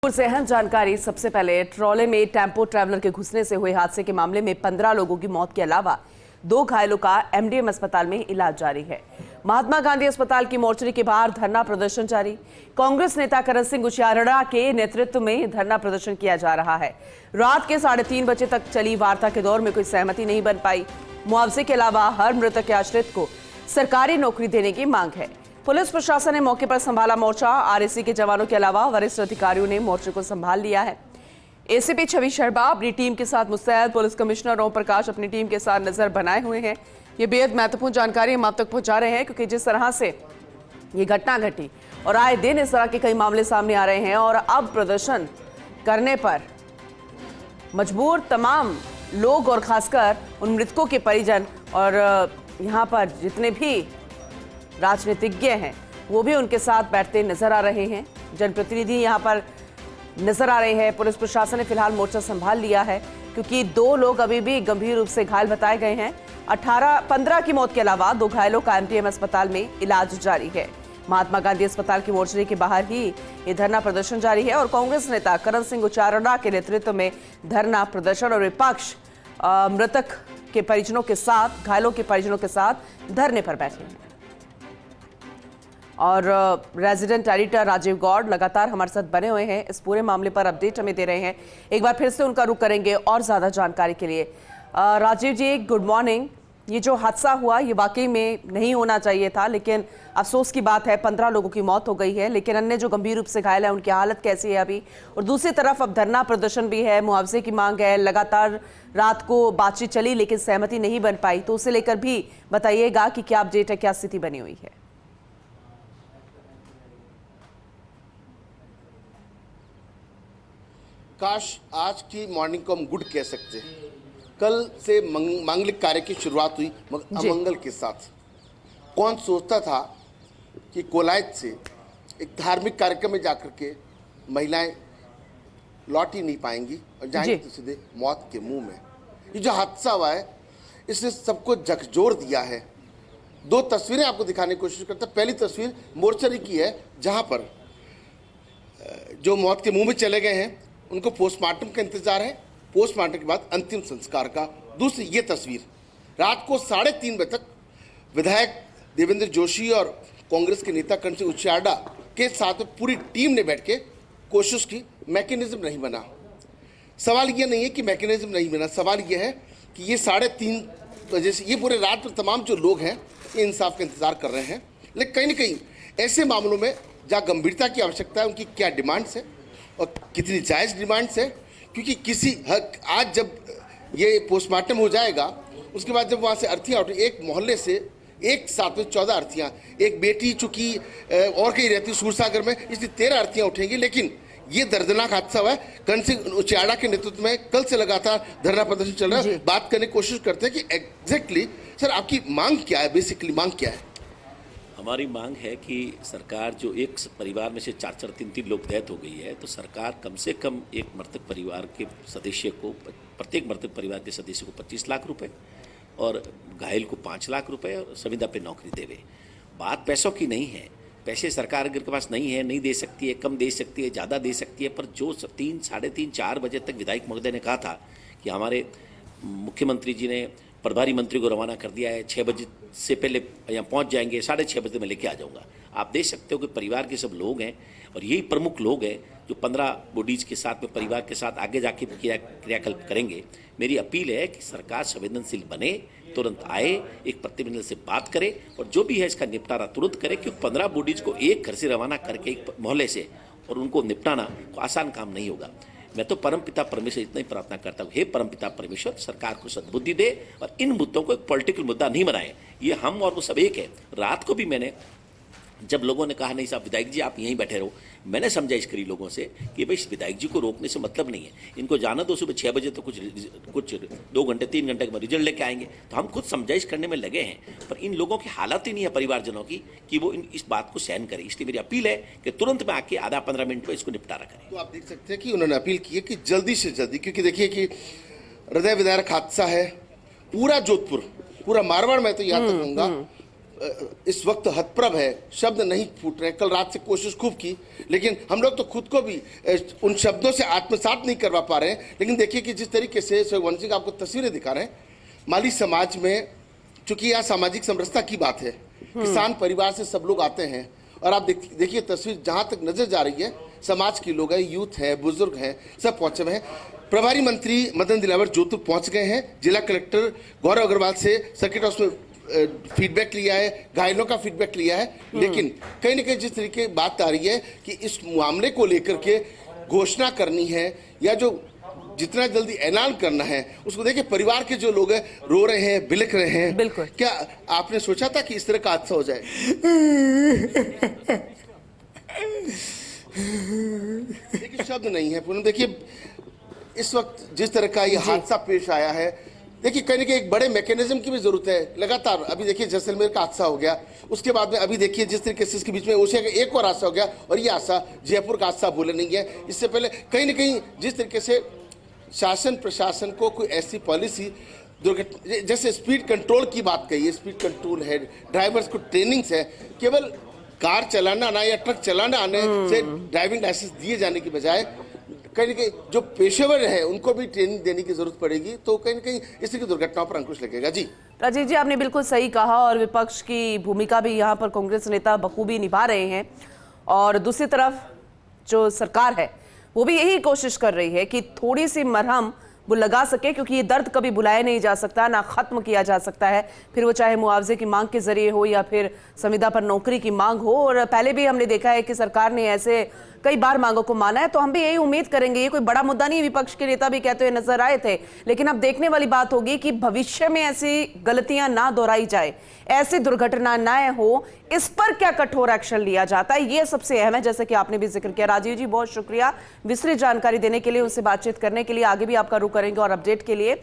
से अहम जानकारी। सबसे पहले ट्रॉले में टेम्पो ट्रैवलर के घुसने से हुए हादसे के मामले में 15 लोगों की मौत के अलावा 2 घायलों का एमडीएम अस्पताल में इलाज जारी है। महात्मा गांधी अस्पताल की मोर्चरी के बाहर धरना प्रदर्शन जारी। कांग्रेस नेता करण सिंह उचियारड़ा के नेतृत्व में धरना प्रदर्शन किया जा रहा है। रात के 3:30 बजे तक चली वार्ता के दौर में कोई सहमति नहीं बन पाई। मुआवजे के अलावा हर मृतक के आश्रित को सरकारी नौकरी देने की मांग है। पुलिस प्रशासन ने मौके पर संभाला मोर्चा। आरएसी के जवानों के अलावा वरिष्ठ अधिकारियों ने मोर्चे को संभाल लिया है। एसीपी छवि शर्मा अपनी टीम के साथ मुस्तैद। पुलिस कमिश्नर ओम प्रकाश अपनी टीम के साथ नजर बनाए हुए हैं। ये बेहद महत्वपूर्ण जानकारी हम आप तक पहुंचा रहे हैं, क्योंकि जिस तरह से ये घटना घटी और आए दिन इस तरह के कई मामले सामने आ रहे हैं और अब प्रदर्शन करने पर मजबूर तमाम लोग और खासकर उन मृतकों के परिजन और यहाँ पर जितने भी राजनीतिज्ञ हैं वो भी उनके साथ बैठते नजर आ रहे हैं। जनप्रतिनिधि यहाँ पर नजर आ रहे हैं। पुलिस प्रशासन ने फिलहाल मोर्चा संभाल लिया है, क्योंकि 2 लोग अभी भी गंभीर रूप से घायल बताए गए हैं। 15 की मौत के अलावा 2 घायलों का एमडीएम अस्पताल में इलाज जारी है। महात्मा गांधी अस्पताल की मोर्चरी के बाहर ही ये धरना प्रदर्शन जारी है और कांग्रेस नेता करण सिंह उचियारड़ा के नेतृत्व में धरना प्रदर्शन और विपक्ष मृतक के परिजनों के साथ, घायलों के परिजनों के साथ धरने पर बैठे हैं। और रेजिडेंट एडिटर राजीव गौड़ लगातार हमारे साथ बने हुए हैं, इस पूरे मामले पर अपडेट हमें दे रहे हैं। एक बार फिर से उनका रुख करेंगे और ज्यादा जानकारी के लिए। राजीव जी, गुड मॉर्निंग। ये जो हादसा हुआ ये वाकई में नहीं होना चाहिए था, लेकिन अफसोस की बात है 15 लोगों की मौत हो गई है, लेकिन अन्य जो गंभीर रूप से घायल है उनकी हालत कैसी है अभी? और दूसरी तरफ अब धरना प्रदर्शन भी है, मुआवजे की मांग है। लगातार रात को बातचीत चली लेकिन सहमति नहीं बन पाई, तो उसे लेकर भी बताइएगा कि क्या अपडेट है, क्या स्थिति बनी हुई है? काश आज की मॉर्निंग को हम गुड कह सकते हैं। कल से मांगलिक कार्य की शुरुआत हुई मगर अमंगल के साथ। कौन सोचता था कि कोलायत से एक धार्मिक कार्यक्रम में जाकर के महिलाएं लौट ही नहीं पाएंगी और जाएंगी तो सीधे मौत के मुंह में। ये जो हादसा हुआ है इसने सबको झकझोर दिया है। 2 तस्वीरें आपको दिखाने की कोशिश करता। पहली तस्वीर मोर्चरी की है, जहां पर जो मौत के मुंह में चले गए हैं उनको पोस्टमार्टम का इंतजार है, पोस्टमार्टम के बाद अंतिम संस्कार का। दूसरी ये तस्वीर रात को 3:30 बजे तक विधायक देवेंद्र जोशी और कांग्रेस के नेता करण सिंह उचियारड़ा के साथ पूरी टीम ने बैठ के कोशिश की। मैकेनिज्म नहीं बना। सवाल ये नहीं है कि मैकेनिज्म नहीं बना, सवाल ये है कि ये 3:30 बजे से ये पूरे रात में तमाम जो लोग हैं ये इंसाफ का इंतजार कर रहे हैं। लेकिन कहीं ना कहीं ऐसे मामलों में जहाँ गंभीरता की आवश्यकता है उनकी क्या डिमांड्स है और कितनी जायज़ डिमांड्स है, क्योंकि किसी आज जब ये पोस्टमार्टम हो जाएगा उसके बाद जब वहाँ से अर्थियाँ उठी, एक मोहल्ले से एक साथ में 14 अर्थियाँ, एक बेटी चूँकि और कहीं रहती सूरसागर में, इसलिए 13 अर्थियाँ उठेंगी। लेकिन ये दर्दनाक हादसा हुआ है। करण सिंह उचियारड़ा के नेतृत्व में कल से लगातार धरना प्रदर्शन चल रहा है। बात करने की कोशिश करते हैं कि एग्जैक्टली सर आपकी मांग क्या है, बेसिकली मांग क्या है? हमारी मांग है कि सरकार, जो एक परिवार में से 4-4, 3-3 लोग डेथ हो गई है, तो सरकार कम से कम एक मृतक परिवार के सदस्य को, प्रत्येक मृतक परिवार के सदस्य को 25 लाख रुपए और घायल को 5 लाख रुपए और संविदा पे नौकरी देवे। बात पैसों की नहीं है। पैसे सरकार अगर के पास नहीं है, नहीं दे सकती है, कम दे सकती है, ज़्यादा दे सकती है, पर जो 3, 3:30, 4 बजे तक विधायक महोदय ने कहा था कि हमारे मुख्यमंत्री जी ने प्रभारी मंत्री को रवाना कर दिया है, 6 बजे से पहले यहाँ पहुँच जाएंगे, 6:30 बजे मैं लेके आ जाऊँगा। आप देख सकते हो कि परिवार के सब लोग हैं और यही प्रमुख लोग हैं जो 15 बॉडीज़ के साथ में परिवार के साथ आगे जाके क्रियाकल्प करेंगे। मेरी अपील है कि सरकार संवेदनशील बने, तुरंत आए, एक प्रतिनिधिमंडल से बात करे और जो भी है इसका निपटारा तुरंत करे, क्योंकि 15 बॉडीज़ को एक घर से रवाना करके एक मोहल्ले से और उनको निपटाना आसान काम नहीं होगा। मैं तो परमपिता परमेश्वर इतना ही प्रार्थना करता हूँ, हे परमपिता परमेश्वर सरकार को सद्बुद्धि दे और इन मुद्दों को एक पॉलिटिकल मुद्दा नहीं बनाए। ये हम और वो सब एक है। रात को भी मैंने, जब लोगों ने कहा नहीं साहब विधायक जी आप यहीं बैठे रहो, मैंने समझाइश करी लोगों से कि भाई विधायक जी को रोकने से मतलब नहीं है, इनको जाना दो, सुबह 6 बजे तो कुछ 2 घंटे 3 घंटे के बाद रिजल्ट लेके आएंगे। तो हम खुद समझाइश करने में लगे हैं, पर इन लोगों की हालत ही नहीं है परिवारजनों की कि वो इस बात को सहन करें। इसलिए मेरी अपील है कि तुरंत में आके आधा 15 मिनट में इसको निपटारा करें। तो आप देख सकते हैं कि उन्होंने अपील की है कि जल्दी से जल्दी, क्योंकि देखिए कि हृदय विदारक हादसा है। पूरा जोधपुर, पूरा मारवाड़, मैं तो यहाँ तक कहूँगा इस वक्त हतप्रभ है, शब्द नहीं फूट रहे। कल रात से कोशिश खूब की, लेकिन हम लोग तो खुद को भी उन शब्दों से आत्मसात नहीं करवा पा रहे हैं। लेकिन देखिए कि जिस तरीके से शोभन सिंह आपको तस्वीरें दिखा रहे हैं, माली समाज में, चूंकि यह सामाजिक समरसता की बात है, किसान परिवार से सब लोग आते हैं, और आप देखिए तस्वीर जहां तक नजर जा रही है, समाज के लोग हैं, यूथ है, बुजुर्ग हैं, सब पहुंचे हुए हैं। प्रभारी मंत्री मदन दिलावर जोधपुर पहुंच गए हैं। जिला कलेक्टर गौरव अग्रवाल से सर्किट हाउस में फीडबैक लिया है, घायलों का फीडबैक लिया है। लेकिन कहीं ना कहीं जिस तरीके की बात आ रही है कि इस मामले को लेकर के घोषणा करनी है या जो जितना जल्दी ऐलान करना है, उसको देखिए परिवार के जो लोग हैं रो रहे हैं, बिलख रहे हैं। बिल्कुल। क्या आपने सोचा था कि इस तरह का हादसा हो जाए? देखिए शब्द नहीं है पूनम। देखिए इस वक्त जिस तरह का ये हादसा पेश आया है, देखिए कहीं ना कहीं एक बड़े मैकेनिज्म की भी जरूरत है। लगातार अभी देखिए जैसलमेर का हादसा हो गया, उसके बाद में अभी देखिए जिस तरीके से इसके बीच में ओशिया का एक और हादसा हो गया, और ये हादसा जयपुर का हादसा भूले नहीं है। इससे पहले कहीं ना कहीं जिस तरीके से शासन प्रशासन को कोई ऐसी पॉलिसी, दुर्घटना जैसे स्पीड कंट्रोल की बात कही है, स्पीड कंट्रोल है, ड्राइवर्स को ट्रेनिंग्स है, केवल कार चलाना आना या ट्रक चलाना आने से ड्राइविंग लाइसेंस दिए जाने की बजाय कहीं ना कहीं जो पेशेवर है उनको भी ट्रेनिंग देने की जरूरत पड़ेगी। तो कहीं ना कहीं इस तरह की दुर्घटनाओं पर अंकुश लगेगा। जी राजीव जी, आपने बिल्कुल सही कहा, और विपक्ष की भूमिका भी यहाँ पर कांग्रेस नेता बखूबी निभा रहे हैं, और दूसरी तरफ जो सरकार है वो भी यही कोशिश कर रही है कि थोड़ी सी मरहम वो लगा सके, क्योंकि ये दर्द कभी बुलाया नहीं जा सकता, ना खत्म किया जा सकता है, फिर वो चाहे मुआवजे की मांग के जरिए हो या फिर संविदा पर नौकरी की मांग हो। और पहले भी हमने देखा है कि सरकार ने ऐसे कई बार मांगों को माना है, तो हम भी यही उम्मीद करेंगे। ये कोई बड़ा मुद्दा नहीं, विपक्ष के नेता भी कहते हुए नजर आए थे, लेकिन अब देखने वाली बात होगी कि भविष्य में ऐसी गलतियां ना दोहराई जाए, ऐसी दुर्घटना ना हो, इस पर क्या कठोर एक्शन लिया जाता है, ये सबसे अहम है, जैसे कि आपने भी जिक्र किया। राजीव जी बहुत शुक्रिया विस्तृत जानकारी देने के लिए, उनसे बातचीत करने के लिए। आगे भी आपका रुख करेंगे और अपडेट के लिए